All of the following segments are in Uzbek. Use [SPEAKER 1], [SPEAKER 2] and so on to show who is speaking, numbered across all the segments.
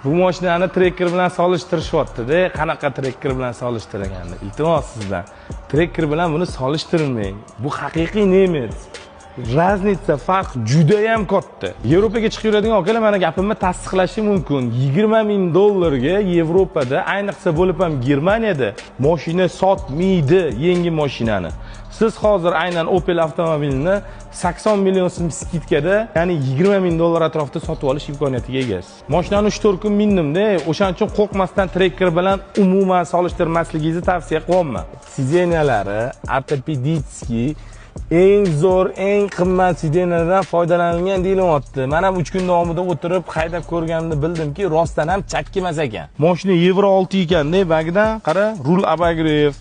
[SPEAKER 1] Bu mashinani trekker bilan solishtirishyapti-da. Qanaqa trekker bilan solishtirganda? Iltimos sizdan. Trekker bilan buni solishtirmang. Bu haqiqiy Nemis. Raznica, farq juda ham katta. Yevropaga chiqib yuradigan akalar mana gapimni tasdiqlashi mumkin. $20,000 ga Yevropada, ayniqsa bo'lib ham Germaniyada mashina sotmaydi, yangi mashinani. Siz hozir aynan Opel avtomobilini 80 million so'm skitkada, ya'ni $20,000 atrofida sotib olish imkoniyatiga egasiz. Mashinani 3-4 kun mindim-da, o'shaning uchun qo'rqmasdan trekker bilan umuman solishtirmasligingizni tavsiya qilaman. Sideniyalari ortopedический eng zo'r, eng qimmat sidenalardan foydalanilgan deyilyapti. Men ham 3 kun davomida o'tirib haydab ko'rganimda bildimki, rostdan ham chakki emas ekan. Mashina Euro 6 ekan-da, bagidan qara, rul обогрев,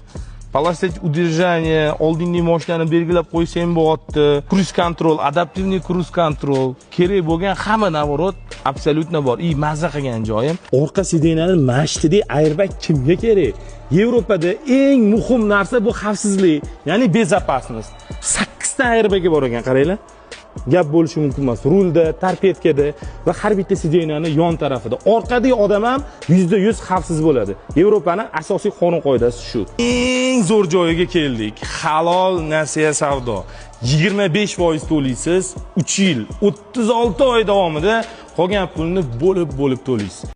[SPEAKER 1] полоса удержания, oldingi mashinani belgilab qo'ysa ham bo'lyapti. Cruise control, adaptivniy cruise control, kerak bo'lgan hamma navorot absolutno bor. Mazza qilgan joyim. Orqa sidenani mashtidek airbag kimga kerak? Yevropada eng muhim narsa bu xavfsizlik, ya'ni bezopasnost. 8 ta airbag bor ekan, qaranglar. Gap bo'lishi mumkin emas. Rulda, torpedkada va har bitta sidenani yon tarafida. Orqadagi odam ham %100 xavfsiz bo'ladi. Yevropaning asosiy qonun-qoidasi shu. Eng zo'r joyiga keldik. Halol nasiya savdo. 25% to'laysiz, 3 yil, 36 oy davomida qolgan pulni bo'lib to'laysiz.